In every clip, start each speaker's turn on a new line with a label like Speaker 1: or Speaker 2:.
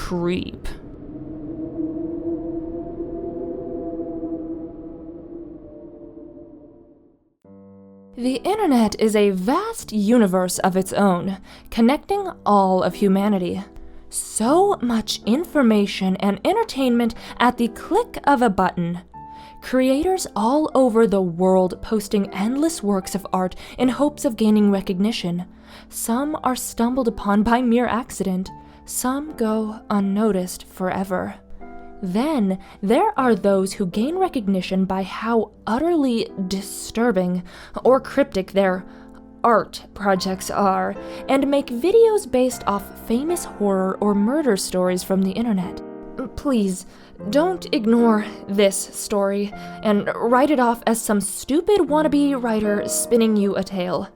Speaker 1: creep. The internet is a vast universe of its own, connecting all of humanity. So much information and entertainment at the click of a button. Creators all over the world posting endless works of art in hopes of gaining recognition. Some are stumbled upon by mere accident. Some go unnoticed forever. Then, there are those who gain recognition by how utterly disturbing or cryptic their art projects are, and make videos based off famous horror or murder stories from the internet. Please, don't ignore this story and write it off as some stupid wannabe writer spinning you a tale.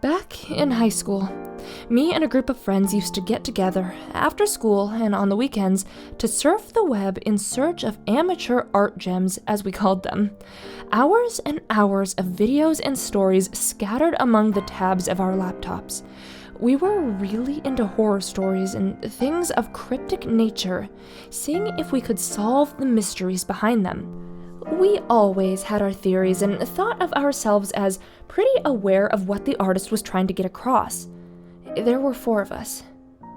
Speaker 1: Back in high school, me and a group of friends used to get together after school and on the weekends to surf the web in search of amateur art gems, as we called them. Hours and hours of videos and stories scattered among the tabs of our laptops. We were really into horror stories and things of cryptic nature, seeing if we could solve the mysteries behind them. We always had our theories and thought of ourselves as pretty aware of what the artist was trying to get across. There were 4 of us.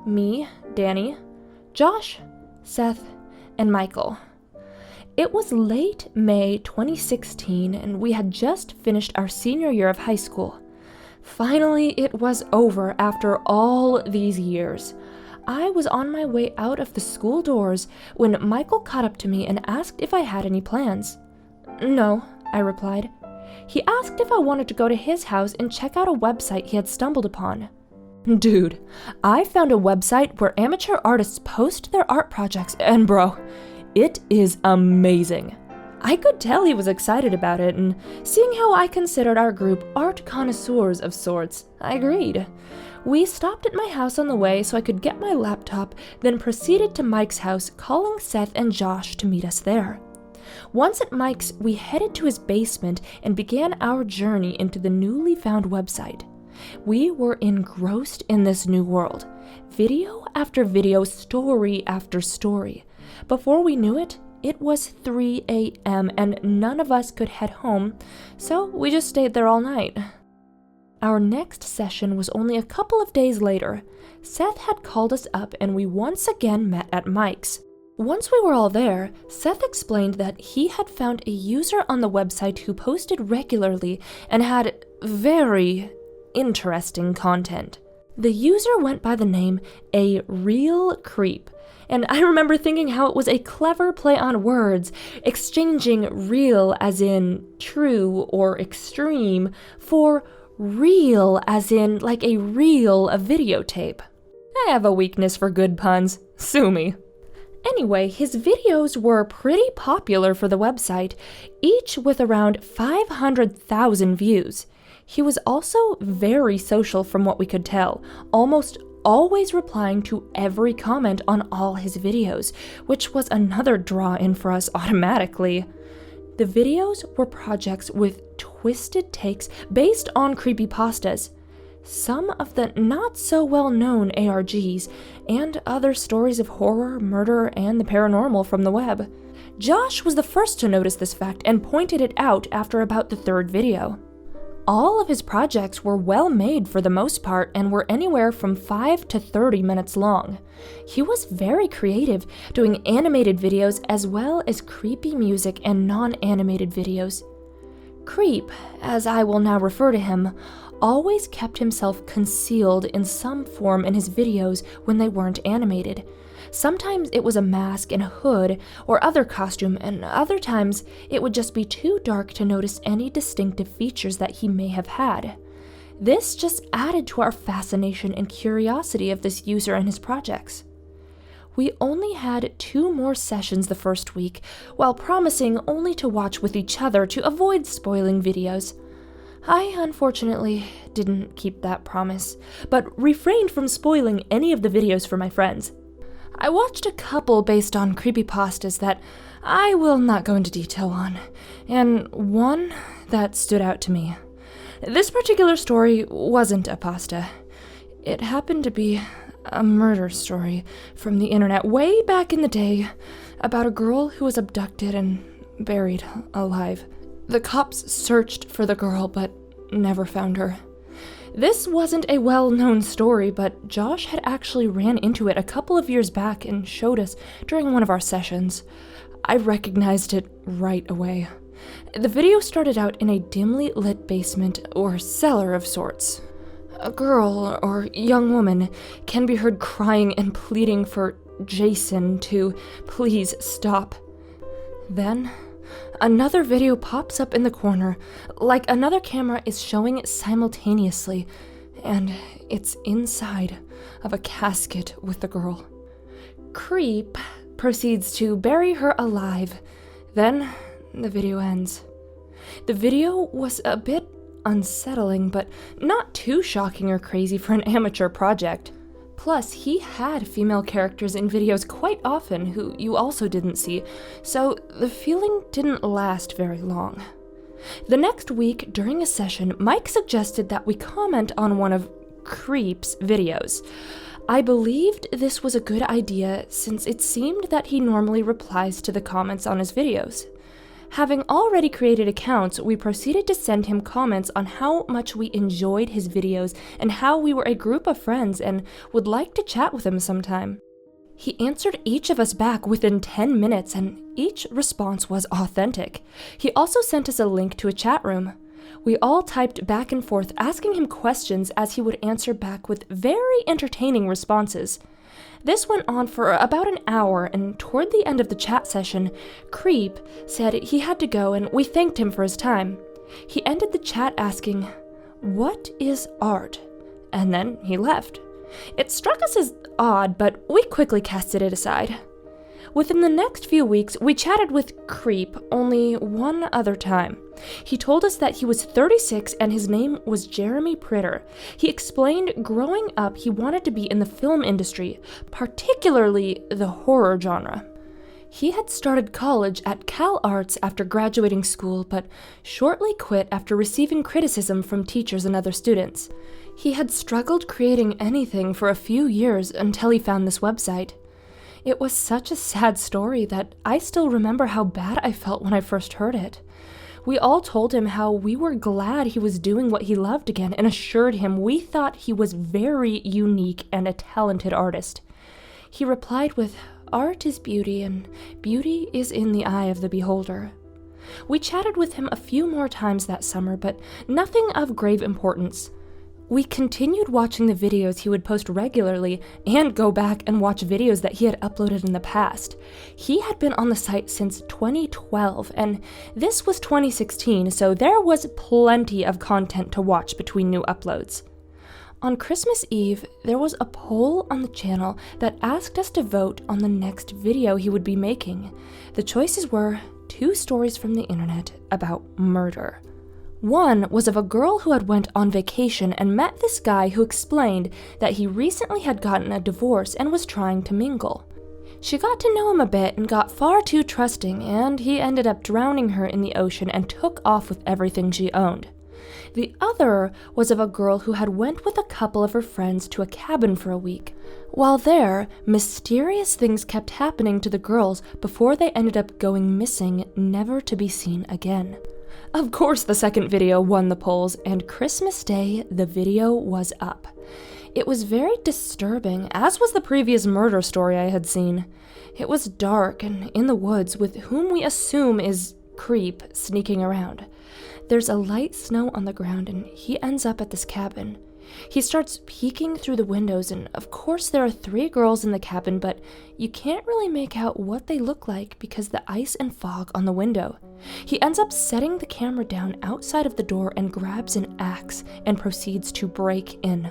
Speaker 1: Me, Danny, Josh, Seth, and Michael. It was late May 2016, and we had just finished our senior year of high school. Finally, it was over after all these years. I was on my way out of the school doors when Michael caught up to me and asked if I had any plans. No, I replied. He asked if I wanted to go to his house and check out a website he had stumbled upon. Dude, I found a website where amateur artists post their art projects, and bro, it is amazing. I could tell he was excited about it, and seeing how I considered our group art connoisseurs of sorts, I agreed. We stopped at my house on the way so I could get my laptop, then proceeded to Mike's house, calling Seth and Josh to meet us there. Once at Mike's, we headed to his basement and began our journey into the newly found website. We were engrossed in this new world, video after video, story after story. Before we knew it, it was 3 a.m. and none of us could head home, so we just stayed there all night. Our next session was only a couple of days later. Seth had called us up and we once again met at Mike's. Once we were all there, Seth explained that he had found a user on the website who posted regularly and had very interesting content. The user went by the name A Real Creep, and I remember thinking how it was a clever play on words, exchanging real as in true or extreme for real as in like a reel of videotape. I have a weakness for good puns. Sue me. Anyway, his videos were pretty popular for the website, each with around 500,000 views. He was also very social from what we could tell, almost always replying to every comment on all his videos, which was another draw-in for us automatically. The videos were projects with twisted takes based on creepypastas, some of the not-so-well-known ARGs, and other stories of horror, murder, and the paranormal from the web. Josh was the first to notice this fact and pointed it out after about the 3rd video. All of his projects were well made for the most part and were anywhere from 5 to 30 minutes long. He was very creative, doing animated videos as well as creepy music and non-animated videos. Creep, as I will now refer to him, always kept himself concealed in some form in his videos when they weren't animated. Sometimes it was a mask and a hood or other costume, and other times it would just be too dark to notice any distinctive features that he may have had. This just added to our fascination and curiosity of this user and his projects. We only had 2 more sessions the first week, while promising only to watch with each other to avoid spoiling videos. I, unfortunately, didn't keep that promise, but refrained from spoiling any of the videos for my friends. I watched a couple based on creepypastas that I will not go into detail on, and one that stood out to me. This particular story wasn't a pasta. It happened to be A murder story from the internet way back in the day about a girl who was abducted and buried alive. The cops searched for the girl but never found her. This wasn't a well-known story, but Josh had actually ran into it a couple of years back and showed us during one of our sessions. I recognized it right away. The video started out in a dimly lit basement or cellar of sorts. A girl or young woman can be heard crying and pleading for Jason to please stop. Then, another video pops up in the corner, like another camera is showing it simultaneously, and it's inside of a casket with the girl. Creep proceeds to bury her alive. Then, the video ends. The video was a bit unsettling, but not too shocking or crazy for an amateur project. Plus, he had female characters in videos quite often who you also didn't see, so the feeling didn't last very long. The next week, during a session, Mike suggested that we comment on one of Creep's videos. I believed this was a good idea since it seemed that he normally replies to the comments on his videos. Having already created accounts, we proceeded to send him comments on how much we enjoyed his videos and how we were a group of friends and would like to chat with him sometime. He answered each of us back within 10 minutes, and each response was authentic. He also sent us a link to a chat room. We all typed back and forth asking him questions as he would answer back with very entertaining responses. This went on for about an hour, and toward the end of the chat session, Creep said he had to go and we thanked him for his time. He ended the chat asking, "What is art?" And then he left. It struck us as odd, but we quickly casted it aside. Within the next few weeks, we chatted with Creep only one other time. He told us that he was 36 and his name was Jeremy Pritter. He explained growing up he wanted to be in the film industry, particularly the horror genre. He had started college at Cal Arts after graduating school, but shortly quit after receiving criticism from teachers and other students. He had struggled creating anything for a few years until he found this website. It was such a sad story that I still remember how bad I felt when I first heard it. We all told him how we were glad he was doing what he loved again and assured him we thought he was very unique and a talented artist. He replied with, "Art is beauty, and beauty is in the eye of the beholder." We chatted with him a few more times that summer, but nothing of grave importance. We continued watching the videos he would post regularly and go back and watch videos that he had uploaded in the past. He had been on the site since 2012, and this was 2016, so there was plenty of content to watch between new uploads. On Christmas Eve, there was a poll on the channel that asked us to vote on the next video he would be making. The choices were 2 stories from the internet about murder. One was of a girl who had went on vacation and met this guy who explained that he recently had gotten a divorce and was trying to mingle. She got to know him a bit and got far too trusting, and he ended up drowning her in the ocean and took off with everything she owned. The other was of a girl who had went with a couple of her friends to a cabin for a week. While there, mysterious things kept happening to the girls before they ended up going missing, never to be seen again. Of course, the second video won the polls, and Christmas Day, the video was up. It was very disturbing, as was the previous murder story I had seen. It was dark and in the woods, with whom we assume is Creep sneaking around. There's a light snow on the ground, and he ends up at this cabin. He starts peeking through the windows, and of course there are 3 girls in the cabin, but you can't really make out what they look like because the ice and fog on the window. He ends up setting the camera down outside of the door and grabs an axe and proceeds to break in.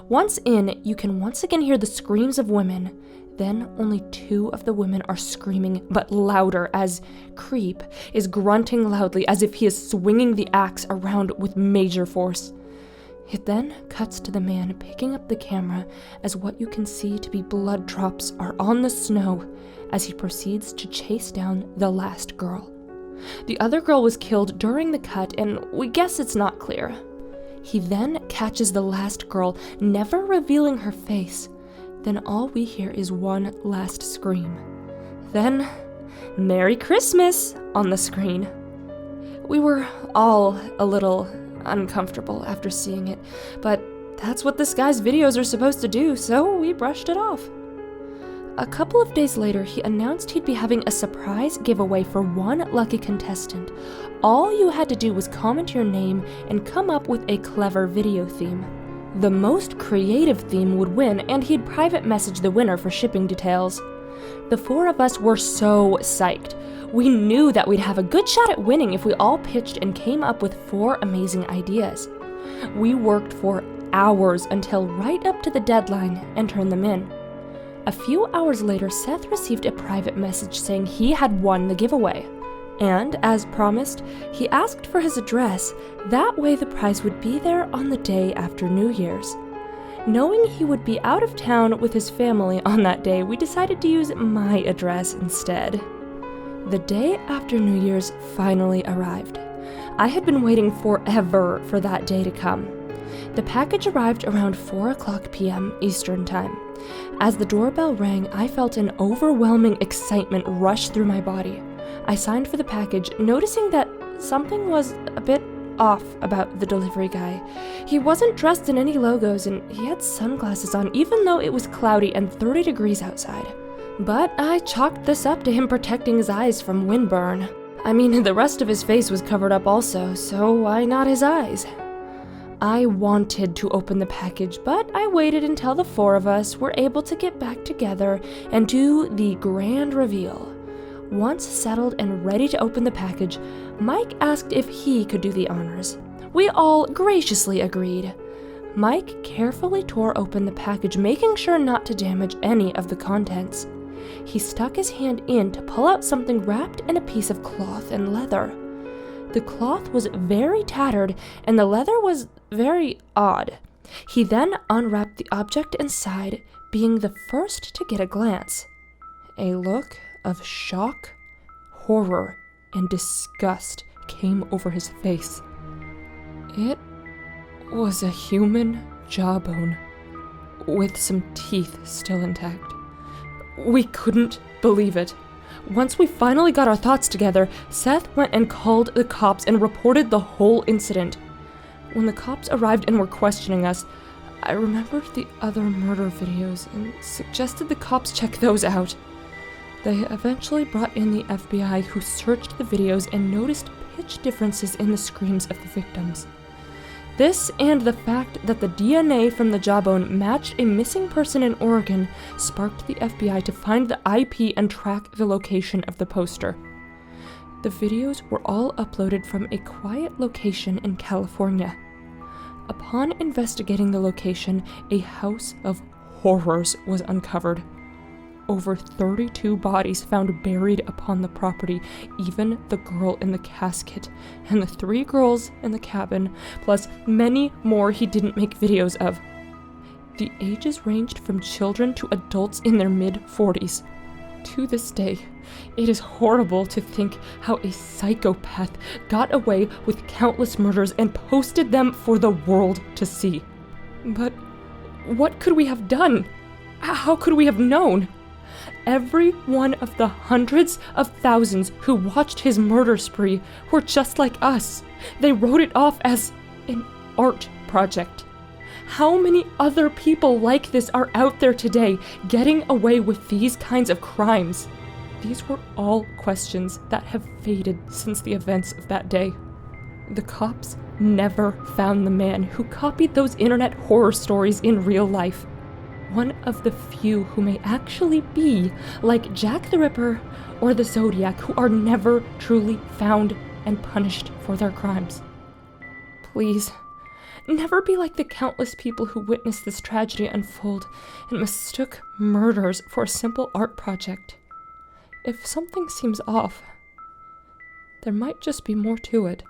Speaker 1: Once in, you can once again hear the screams of women. Then only 2 of the women are screaming, but louder, as Creep is grunting loudly as if he is swinging the axe around with major force. It then cuts to the man picking up the camera as what you can see to be blood drops are on the snow as he proceeds to chase down the last girl. The other girl was killed during the cut, and we guess it's not clear. He then catches the last girl, never revealing her face. Then all we hear is one last scream. Then, "Merry Christmas" on the screen. We were all a little uncomfortable after seeing it, but that's what this guy's videos are supposed to do, so we brushed it off. A couple of days later, he announced he'd be having a surprise giveaway for one lucky contestant. All you had to do was comment your name and come up with a clever video theme. The most creative theme would win, and he'd private message the winner for shipping details. The four of us were so psyched. We knew that we'd have a good shot at winning if we all pitched and came up with 4 amazing ideas. We worked for hours until right up to the deadline and turned them in. A few hours later, Seth received a private message saying he had won the giveaway. And, as promised, he asked for his address. That way the prize would be there on the day after New Year's. Knowing he would be out of town with his family on that day, we decided to use my address instead. The day after New Year's finally arrived. I had been waiting forever for that day to come. The package arrived around 4:00 p.m. Eastern Time. As the doorbell rang, I felt an overwhelming excitement rush through my body. I signed for the package, noticing that something was a bit off about the delivery guy. He wasn't dressed in any logos, and he had sunglasses on, even though it was cloudy and 30 degrees outside. But I chalked this up to him protecting his eyes from windburn. I mean, the rest of his face was covered up also, so why not his eyes? I wanted to open the package, but I waited until the 4 of us were able to get back together and do the grand reveal. Once settled and ready to open the package, Mike asked if he could do the honors. We all graciously agreed. Mike carefully tore open the package, making sure not to damage any of the contents. He stuck his hand in to pull out something wrapped in a piece of cloth and leather. The cloth was very tattered, and the leather was very odd. He then unwrapped the object inside, being the first to get a glance. A look of shock, horror, and disgust came over his face. It was a human jawbone, with some teeth still intact. We couldn't believe it. Once we finally got our thoughts together, Seth went and called the cops and reported the whole incident. When the cops arrived and were questioning us, I remembered the other murder videos and suggested the cops check those out. They eventually brought in the FBI, who searched the videos and noticed pitch differences in the screams of the victims. This and the fact that the DNA from the jawbone matched a missing person in Oregon sparked the FBI to find the IP and track the location of the poster. The videos were all uploaded from a quiet location in California. Upon investigating the location, a house of horrors was uncovered. Over 32 bodies found buried upon the property, even the girl in the casket, and the 3 girls in the cabin, plus many more he didn't make videos of. The ages ranged from children to adults in their mid-40s. To this day, it is horrible to think how a psychopath got away with countless murders and posted them for the world to see. But what could we have done? How could we have known? Every one of the hundreds of thousands who watched his murder spree were just like us. They wrote it off as an art project. How many other people like this are out there today getting away with these kinds of crimes? These were all questions that have faded since the events of that day. The cops never found the man who copied those internet horror stories in real life. One of the few who may actually be like Jack the Ripper or the Zodiac, who are never truly found and punished for their crimes. Please, never be like the countless people who witnessed this tragedy unfold and mistook murders for a simple art project. If something seems off, there might just be more to it.